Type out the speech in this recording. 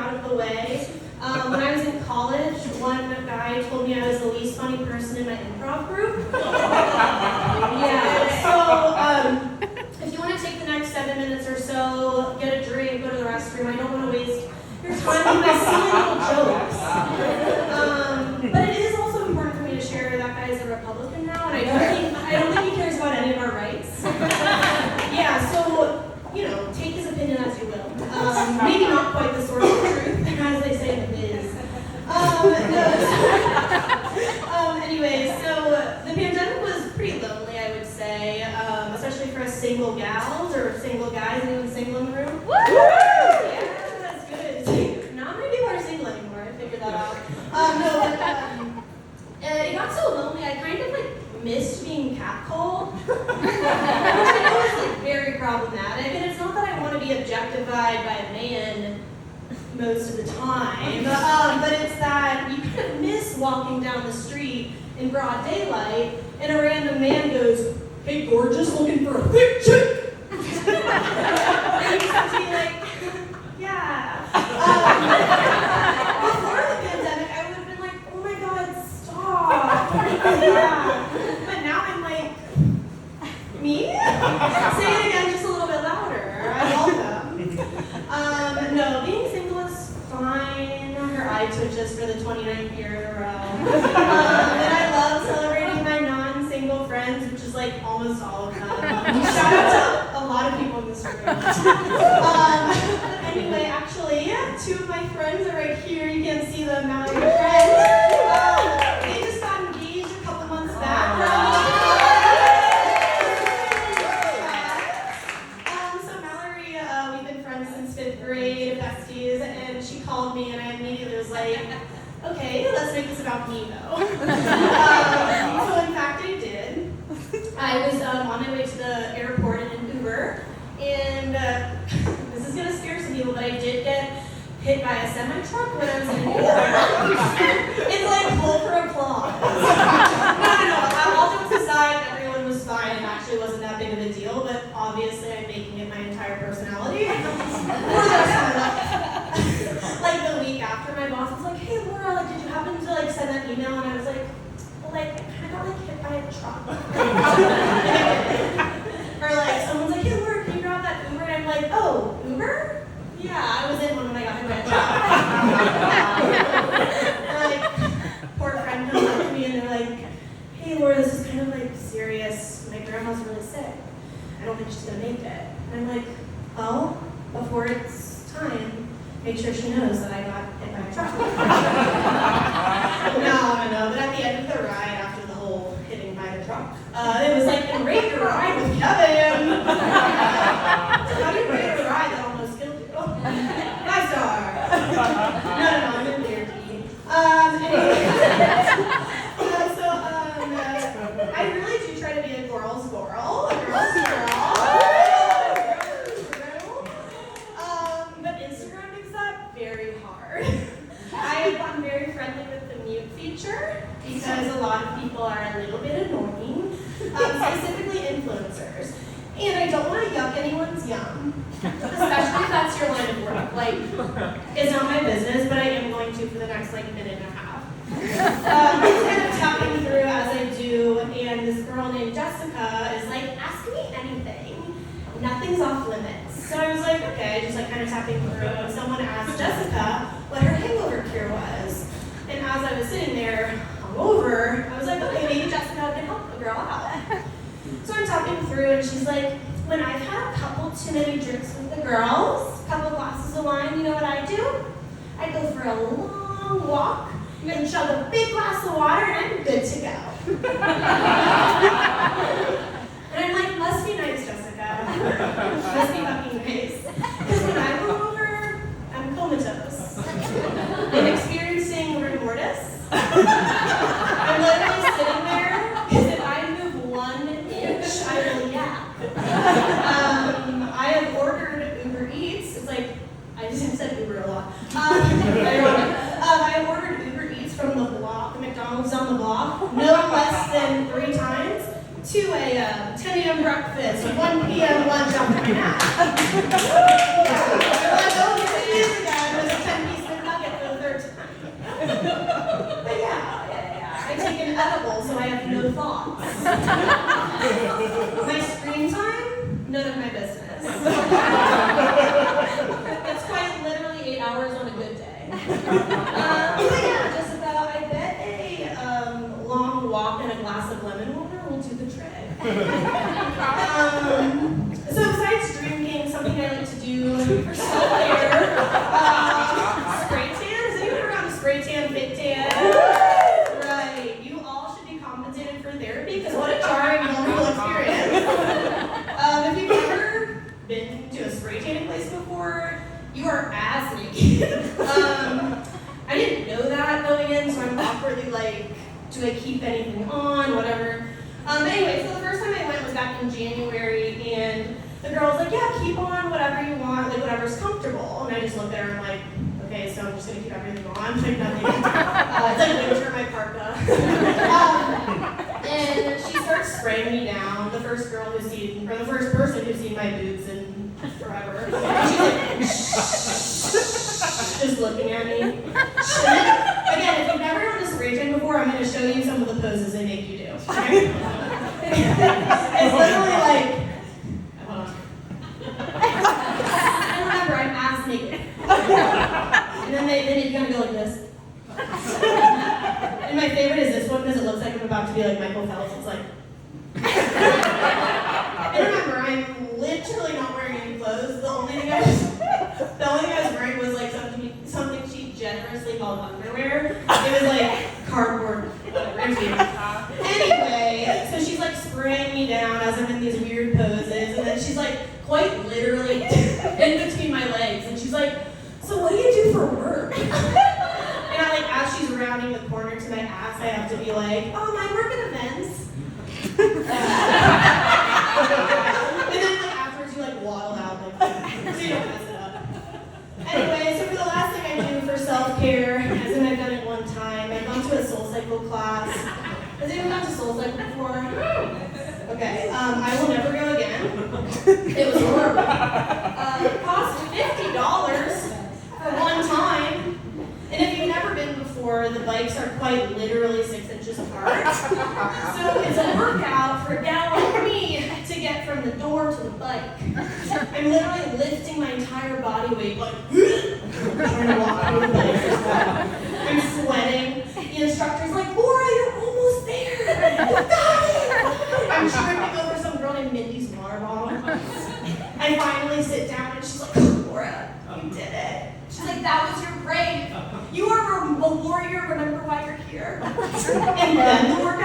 out of the way. When I was in college, one guy told me I was the least funny person in my improv group. Yeah, so if you want to take the next 7 minutes or so, get a drink, go to the restroom, I don't want to waste your time with my silly little jokes. But it is also important for me to share that guy is a Republican now, and I don't think he cares about any of our rights. Yeah, so, take his opinion as you will. Maybe not quite the source of truth, as they say in the biz. Anyway, so the pandemic was pretty lonely, I would say, especially for us single gals or single guys. Anyone single in the room? Woo! Yeah, that's good. Not many people are single anymore. I figured that out. It got so lonely. I kind of missed being catcalled, which I know is very problematic. And it's not that I want to be objectified by a man most of the time, but it's that you kind of miss walking down the street in broad daylight and a random man goes, "Hey, gorgeous, looking for a thick chick?" And you have to be like, "Yeah." Before the pandemic, I would have been like, "Oh my God, stop." Yeah. But now I'm like, "Me?" Say it again just a little bit louder. I welcome. No, being single is fine. Her eye twitches for the 29th year in a row. And I love celebrating my non-single friends, which is almost all of them. Shout out to a lot of people in this room. Anyway, actually, two of my friends are right here. You can't see them now. Your friends. They just got engaged a couple months back. So Mallory, we've been friends since 5th grade, besties, and she called me, and I immediately was like, "Okay, let's make this about me, though." So in fact, I did. I was on my way to the airport in an Uber, and this is gonna scare some people, but I did get hit by a semi-truck when I was in an Uber. It's pull for applause. No. All jokes aside, everyone was fine. It actually wasn't that big of a deal, but obviously I'm making it my entire personality. For the rest of my life. The week after, my boss was like, "Hey, Laura, did you happen to send that email?" And I was like, "Well, I kind of got hit by a truck." Or someone's like, "Hey, Laura, can you grab that Uber?" And I'm like, "Oh, Uber? Yeah, I was in one when I got hit by a truck." Poor friend comes up to me and they're like, "Hey, Laura, this is kind of serious. My grandma's really sick. I don't think she's gonna make it." And I'm like, "Oh, before it's time, make sure she knows that I got hit by a truck." No. But at the end of the ride, after the whole hitting by the truck, it was and rate your ride with Kevin. So how do you rate a ride that almost killed you? 5 star. No, I'm in therapy. Anyway. I really do try to be a girl's girl. But Instagram makes that very hard. I have gotten very friendly with the mute feature because a lot of people are a little bit annoying, specifically influencers. And I don't want to yuck anyone's yum, especially if that's your line of work. It's not my business, but I am going to for the next minute and a half. I'm kind of tapping through as I do, and this girl named Jessica is "Ask me anything. Nothing's off limits." So I was like, okay, just kind of tapping through, and someone asked Jessica what her hangover cure was. And as I was sitting there, hungover, I was like, okay, maybe Jessica can help a girl out. So I'm talking through, and she's like, "When I've had a couple too many drinks with the girls, a couple glasses of wine, you know what I do? I go for a long walk and chug a big glass of water, and I'm good to go." And I'm like, "Must be nice, Jessica. Must be fucking nice." Because when I'm hungover, I'm comatose. I'm experiencing rigor mortis. I'm literally sitting there, because if I move 1 inch, I will yap. I have ordered Uber Eats. It's I just said Uber a lot. I have ordered Uber Eats from the block, the McDonald's on the block, no less than 3 times, to a 10 a.m. breakfast, 1 p.m. lunch after my nap. Yeah. Like, oh, here it is again, with a 10-piece edible, so I have no thoughts. My screen time, none of my business. It's quite literally 8 hours on a good day. But yeah, just about, I bet a long walk and a glass of lemon water will do the trick. So besides drinking, something I like to do for self-care, spray tan. Has anyone ever gotten a spray tan, fit tan? Right, you all should be compensated for therapy, because what a jarring, vulnerable experience. If you've never been to a spray tanning place before, you are ass naked. I didn't know that going in, so I'm awkwardly like, do I keep anything on, whatever. Anyway, so the first time I went was back in January, and the girl was like, yeah, keep on whatever you want, like whatever's comfortable. And I just looked at her and I'm like, okay, so I'm just gonna keep everything on, like nothing. It's like winter in my parka. And she starts spraying me down. The first person who's seen my boobs in forever. And she's like, just looking at me. Again, if you've never done a spray tan before, I'm gonna show you some of the poses they make you do. Okay? It's literally like, hold on. And remember, I'm ass naked. And then you gotta go like this. And my favorite is this one because it looks like I'm about to be like Michael Phelps. It's like. And remember, I'm literally not wearing any clothes. The only thing I was wearing was like something she generously called underwear. It was like cardboard underwear. Anyway, so she's like spraying me down as I'm in these weird poses, and then she's like quite literally in between my legs, and she's like, so what do you do for work? And I like, as she's rounding the corner to my ass, I have to be like, I work at events. And then like afterwards you like waddle out like so you don't mess it up. Anyway, so for the last thing I do for self-care, as in I've done it one time, I've gone to a SoulCycle class. Has anyone gone to SoulCycle before? Okay, I will never go again. It was horrible. It cost $50 for one time. And if you've never been before, the bikes are quite literally 6 inches apart. So it's a workout for a gal like me to get from the door to the bike. I'm literally lifting my entire body weight, like, trying to walk over the bike as well. I'm sweating. The instructor's like, Laura, you're almost there. You got it. I'm tripping over some girl named Mindy's water bottle. I finally sit down and she's like, Laura, you did it. She's like, that was your break. You are a warrior, remember why you're here. And then the workout